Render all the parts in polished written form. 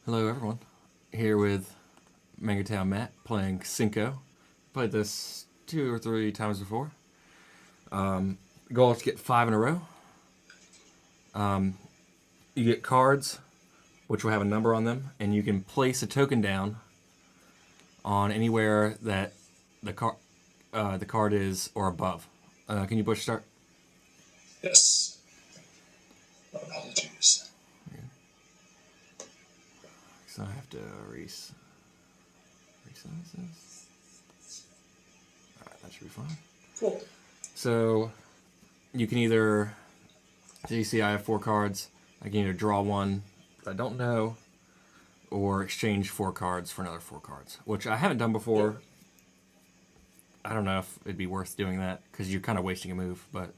Hello, everyone. Here with MangoTownMatt playing Cinco. Played this 2 or 3 times before. The goal is to get 5 in a row. You get cards, which will have a number on them, and you can place a token down on anywhere that the card is or above. Can you push start? Yes. Apologies. So I have to resize this. All right, that should be fine. Cool. So you can either, so you see I have 4 cards. I can either draw one that I don't know, or exchange 4 cards for another 4 cards, which I haven't done before. I don't know if it'd be worth doing that because you're kind of wasting a move, but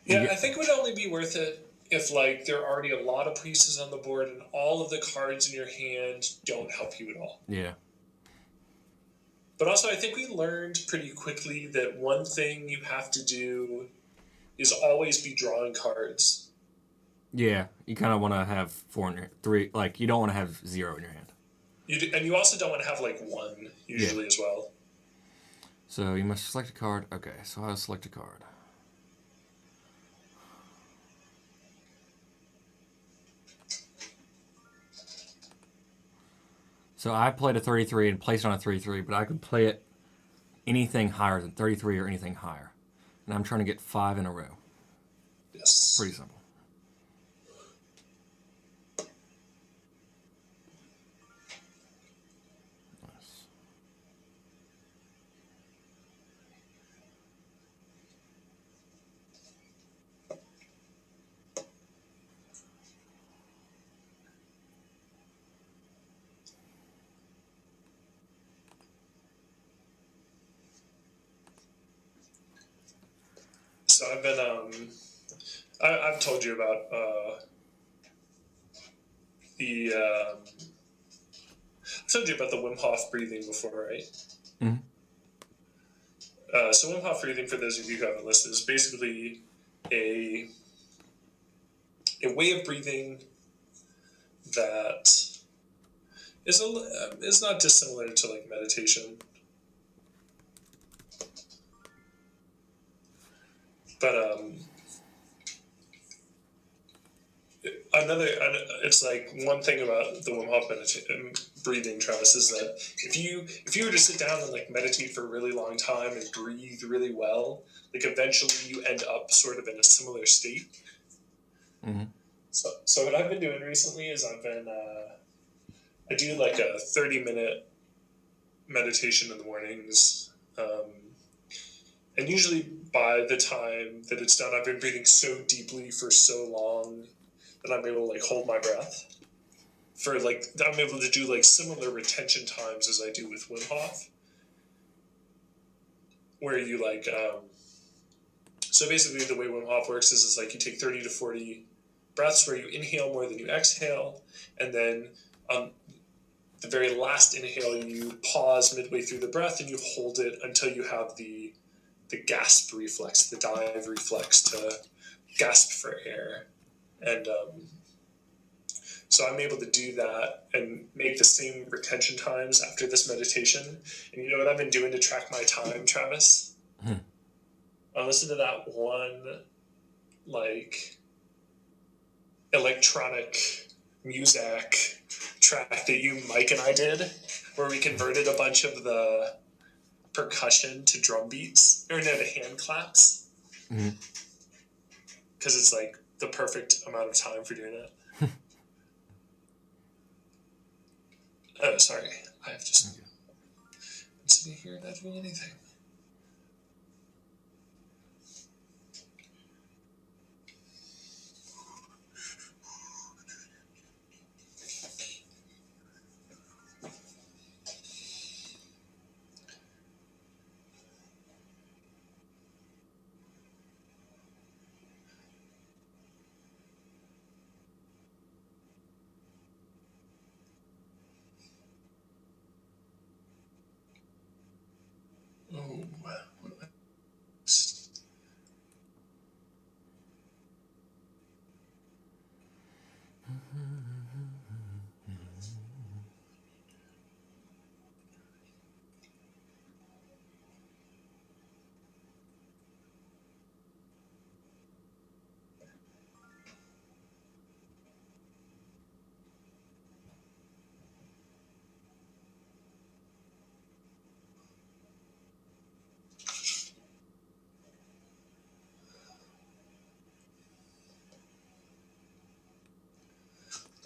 Yeah, I think it would only be worth it if there are already a lot of pieces on the board and all of the cards in your hand don't help you at all. yeah, But also, I think we learned pretty quickly that one thing you have to do is always be drawing cards. yeah, you kind of want to have 4 in your 3. Like you don't want to have 0 in your hand. And you also don't want to have one usually as well. So you must select a card. Okay, so I'll select a card. So I played a 33 and placed on a 33, but I could play it anything higher than 33 or anything higher. And I'm trying to get 5 in a row. Yes. Pretty simple. Nice. So I've been I've told you about the I've told you about the Wim Hof breathing before, right? Mm-hmm. So Wim Hof breathing, for those of you who haven't listened, is basically a way of breathing that is not dissimilar to meditation, but it's one thing about the Wim Hof breathing, Travis, is that if you were to sit down and meditate for a really long time and breathe really well, eventually you end up sort of in a similar state. Mm-hmm. So what I've been doing recently is I do a 30-minute meditation in the mornings, and usually by the time that it's done, I've been breathing so deeply for so long that I'm able to hold my breath. I'm able to do similar retention times as I do with Wim Hof, where you so basically the way Wim Hof works is you take 30 to 40 breaths where you inhale more than you exhale, and then on the very last inhale you pause midway through the breath and you hold it until you have the gasp reflex, the dive reflex to gasp for air. And so I'm able to do that and make the same retention times after this meditation. And you know what I've been doing to track my time, Travis? I listened to that one electronic music track that you, Mike, and I did, where we converted a bunch of the percussion to drum beats, or no, to hand claps. Mm-hmm. Because it's the perfect amount of time for doing it. Oh, sorry. I have just been sitting here not doing anything. Oh, what am I?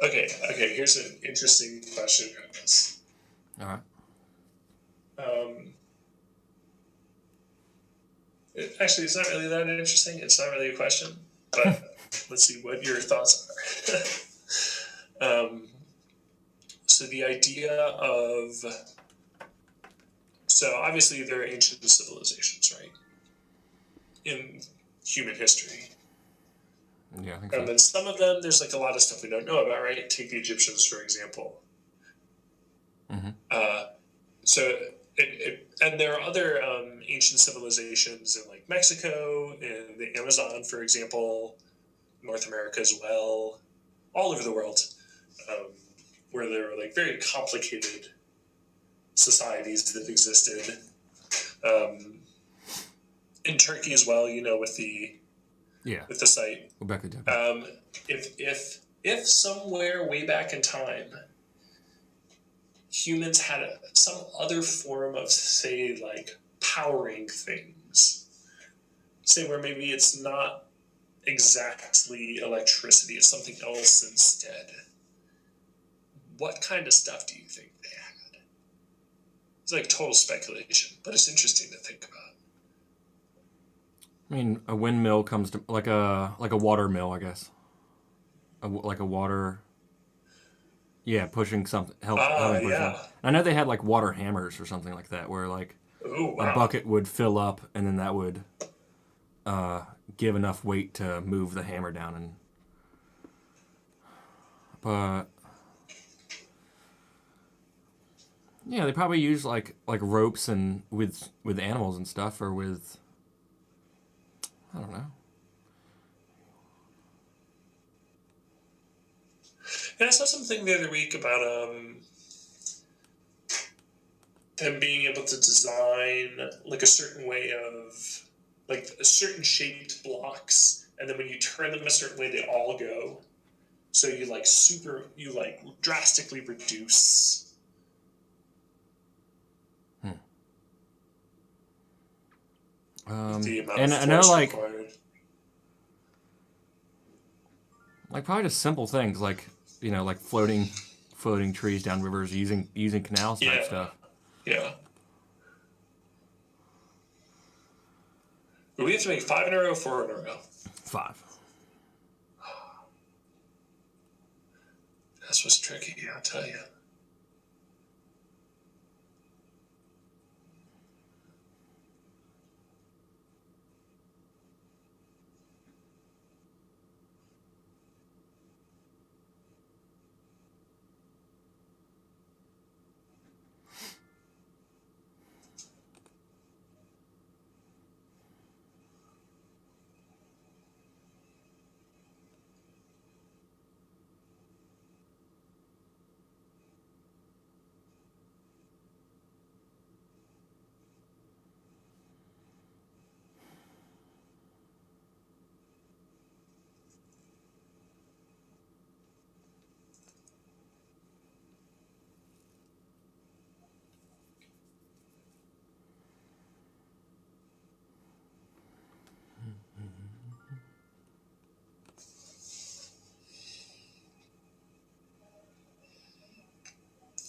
Okay. Here's an interesting question, Travis. All right. Actually, it's not really that interesting. It's not really a question, but let's see what your thoughts are. So the idea of, so obviously there are ancient civilizations, right, in human history. Yeah, I think so. And then some of them, there's like a lot of stuff we don't know about, right? Take the Egyptians, for example. So and there are other ancient civilizations in like Mexico and the Amazon, for example, North America as well, all over the world, where there were like very complicated societies that existed. In Turkey as well, with the site. If somewhere way back in time, humans had some other form of, say, like powering things, say where maybe it's not exactly electricity, it's something else instead, what kind of stuff do you think they had? It's like total speculation, but it's interesting to think about. I mean, a windmill comes to like a water mill, I guess. Like a water. Yeah, pushing something helping push something. I know they had like water hammers or something like that, where like a bucket would fill up, and then that would give enough weight to move the hammer down. But yeah, they probably use like ropes and with animals and stuff, or with, I don't know. And I saw something the other week about them being able to design like a certain way of, like a certain shaped blocks, and then when you turn them a certain way, they all go. So you drastically reduce. The amount and of I know like required. Like probably just simple things like like floating trees down rivers using canals type stuff. Yeah. Do we have to make 5 in a row, 4 in a row? 5. That's what's tricky, I'll tell you.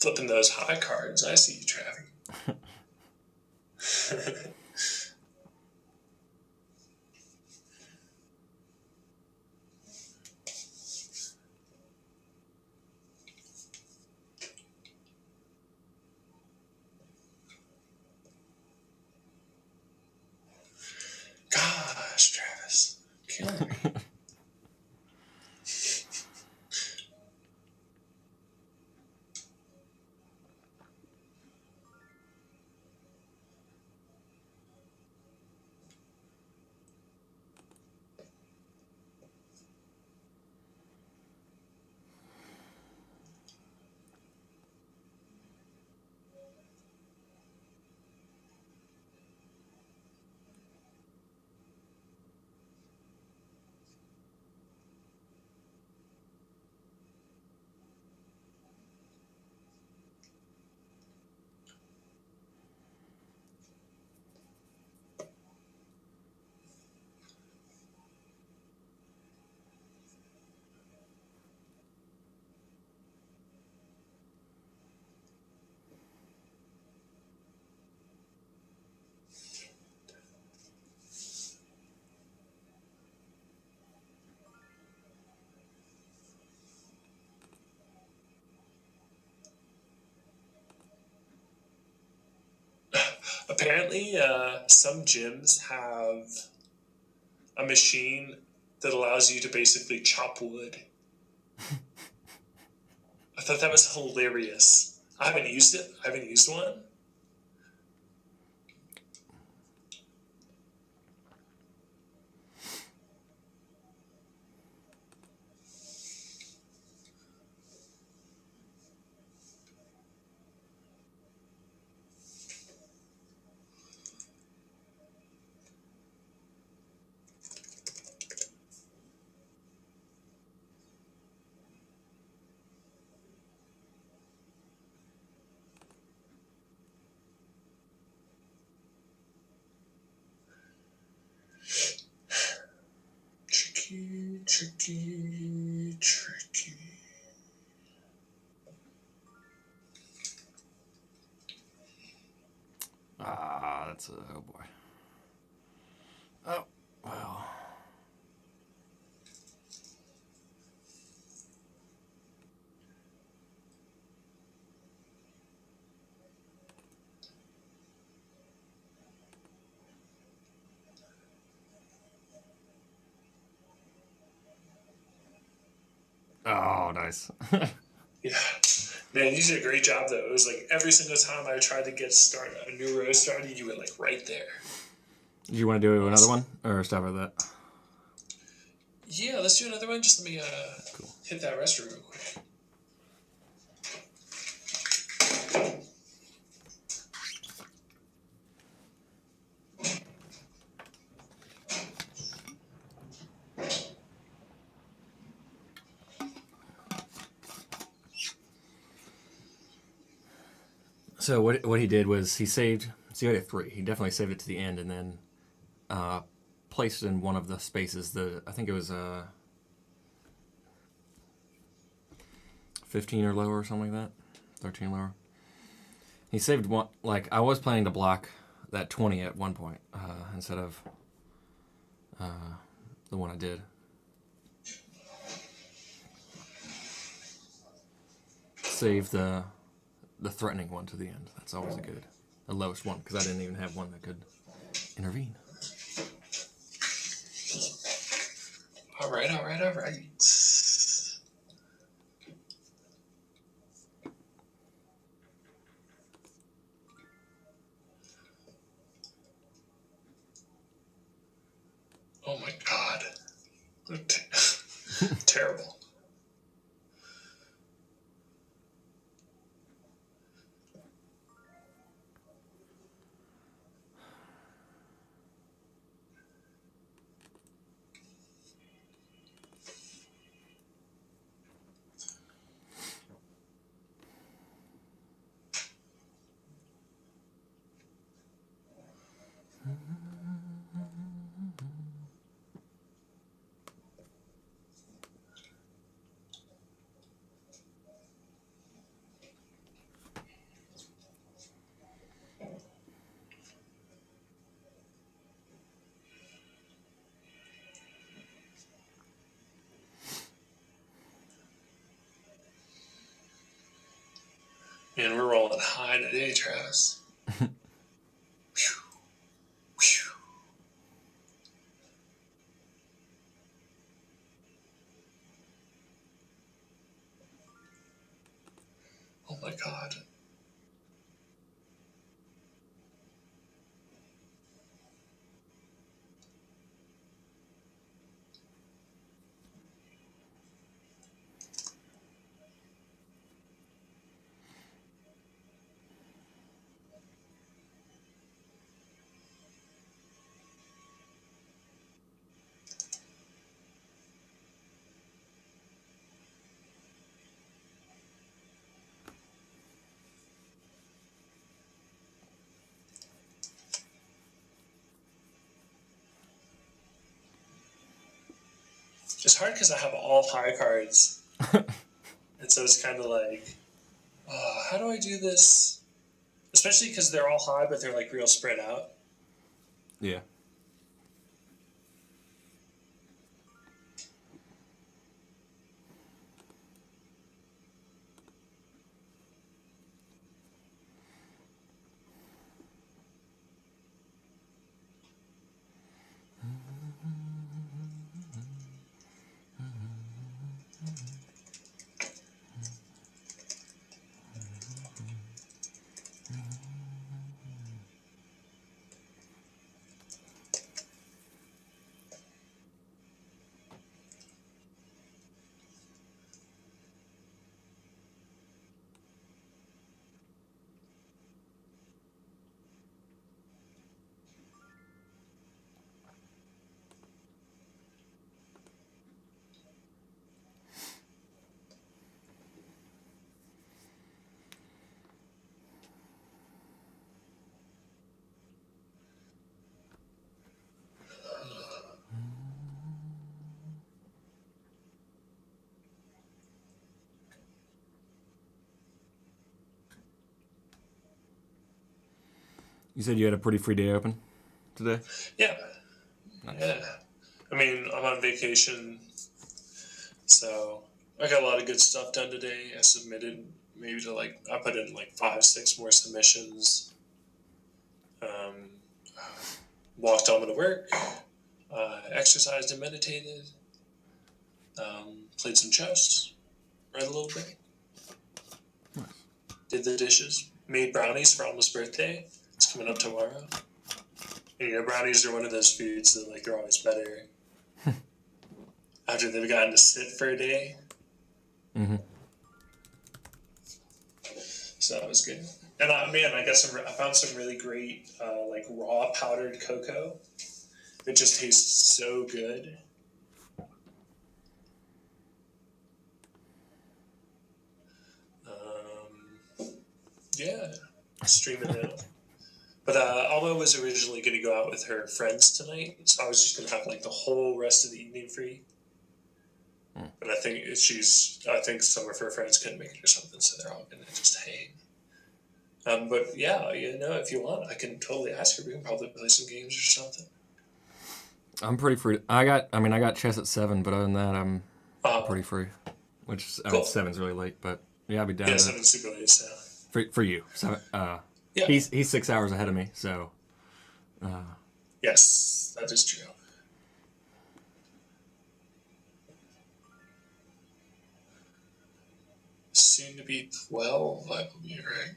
Flipping those high cards, I see you, Travis. Gosh, Travis. Killing me. Apparently, some gyms have a machine that allows you to basically chop wood. I thought that was hilarious. I haven't used it. I haven't used one. Tricky. Ah, that's a, oh boy. Oh, well. Oh, nice. Yeah. Man, you did a great job, though. It was like every single time I tried to get a new row started, you were like right there. Do you want to do another one or stop at that? Yeah, let's do another one. Just let me hit that restroom real quick. So what he did was he saved. So he had a 3. He definitely saved it to the end and then placed it in one of the spaces. I think it was 15 or lower or something like that. 13 lower. He saved one. Like I was planning to block that 20 at one point instead of the one I did. Save the threatening one to the end. That's always the lowest one because I didn't even have one that could intervene. All right. Oh my God. Terrible. Man, we're rolling high today, Travis. Oh my God. It's hard because I have all high cards. And so it's kind of like, how do I do this? Especially because they're all high, but they're like real spread out. Yeah. You said you had a pretty free day open today? Yeah. Nice. Yeah. I mean, I'm on vacation, so I got a lot of good stuff done today. I submitted I put in like 5, 6 more submissions. Walked home to work, exercised and meditated, played some chess, read a little bit, Nice. did the dishes, made brownies for Alma's birthday. It's coming up tomorrow. And, brownies are one of those foods that they're always better after they've gotten to sit for a day. Mm-hmm. So that was good. And I found some really great raw powdered cocoa. It just tastes so good. Yeah, streaming now. But Alma was originally going to go out with her friends tonight, so I was just going to have the whole rest of the evening free. But I think some of her friends couldn't make it or something, so they're all going to just hang. But yeah, if you want, I can totally ask her. We can probably play some games or something. I'm pretty free. I got chess at 7, but other than that, I'm pretty free. Which cool. 7's really late, but yeah, I'll be down. Yeah, 7's super late. So for you, so yeah. He's 6 hours ahead of me, so. Yes, that is true. Soon to be 12, I believe, right?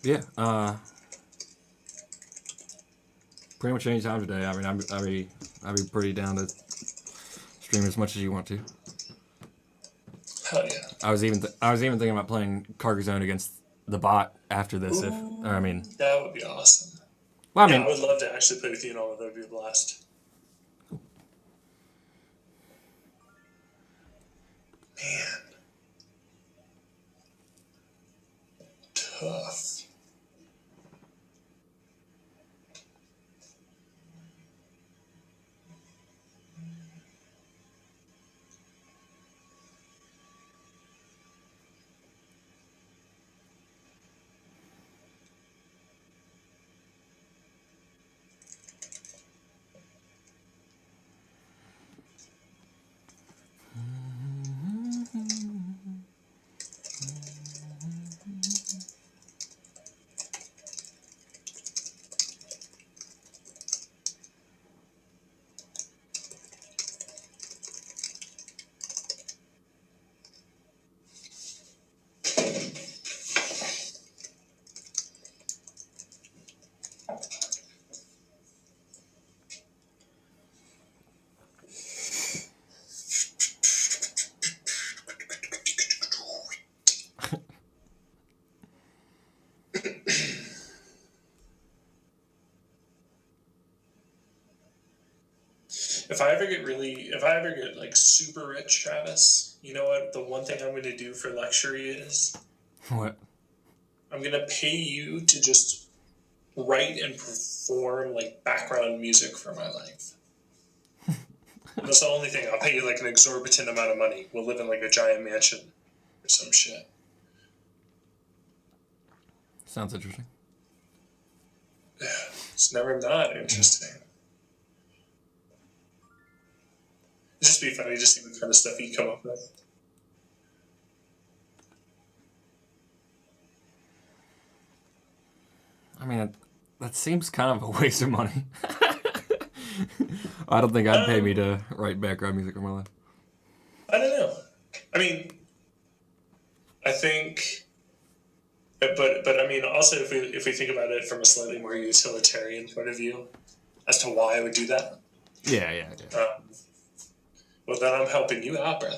Yeah, pretty much any time today. I mean, I'd be pretty down to stream as much as you want to. Hell yeah! I was even thinking about playing Carcassonne against the bot after this. Ooh, That would be awesome. Well, I would love to actually play with you and all. That would be a blast. Man, tough. If I ever get super rich, Travis, you know what? The one thing I'm going to do for luxury is what? I'm going to pay you to just write and perform background music for my life. That's the only thing. I'll pay you like an exorbitant amount of money. We'll live in like a giant mansion or some shit. Sounds interesting. It's never not interesting. It'd just be funny to see what kind of stuff you come up with. I mean, that seems kind of a waste of money. I don't think I'd pay me to write background music in my life. I don't know. I mean, I think, but I mean, also if we think about it from a slightly more utilitarian point of view, as to why I would do that. Yeah. Well, then I'm helping you out, brother.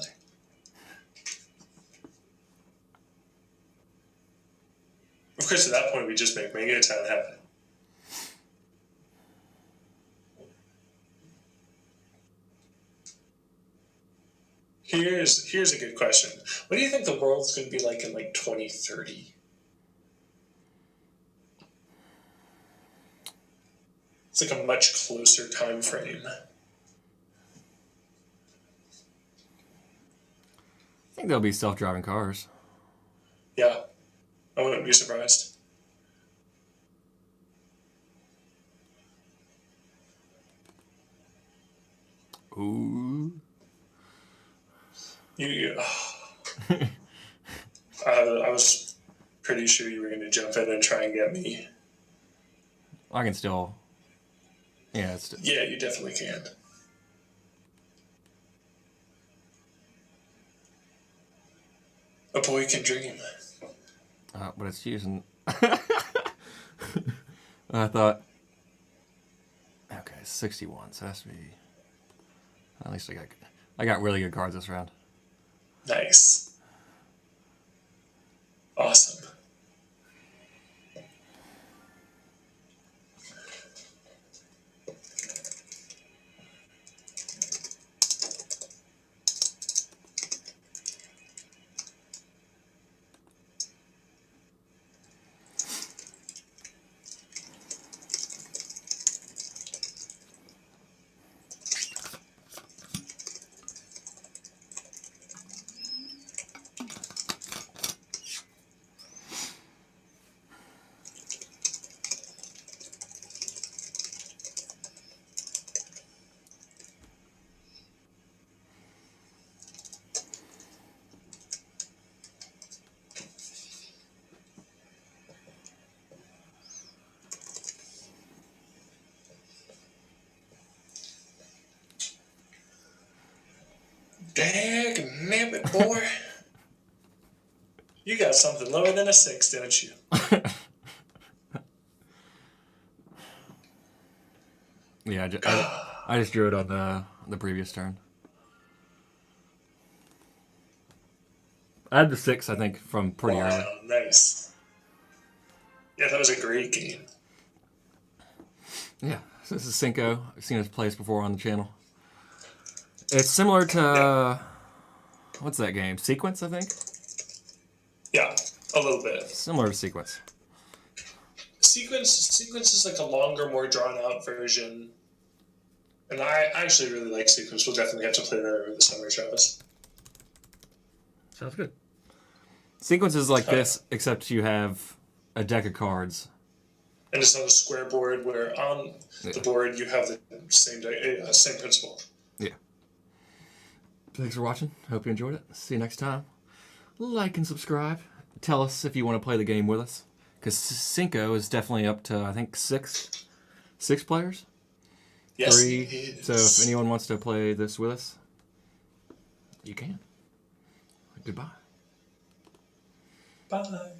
Of course, at that point, we just make MangoTown happen. Here's a good question. What do you think the world's going to be like in like 2030? It's like a much closer time frame. I think there'll be self-driving cars. Yeah, I wouldn't be surprised. Ooh. I was pretty sure you were going to jump in and try and get me. I can still. Yeah, Yeah, you definitely can. A boy can dream. But it's using. I thought. Okay, 61. So it has to be. At least I got really good cards this round. Nice. Awesome. Dagnabbit, boy. You got something lower than a 6, don't you? Yeah, I just drew it on the previous turn. I had the 6, I think, from pretty early. Nice. Yeah, that was a great game. Yeah, this is Cinco. I've seen his plays before on the channel. It's similar to what's that game? Sequence, I think. Yeah, a little bit. Similar to Sequence. Sequence is like a longer, more drawn out version. And I actually really like Sequence. We'll definitely have to play that over the summer, Travis. Sounds good. Sequence is like this, except you have a deck of cards. And it's not a square board where on the board you have the same principle. Yeah. Thanks for watching. Hope you enjoyed it. See you next time. Like and subscribe. Tell us if you want to play the game with us. Because Cinco is definitely up to, I think, six players. Yes, 3. So if anyone wants to play this with us, you can. Goodbye. Bye.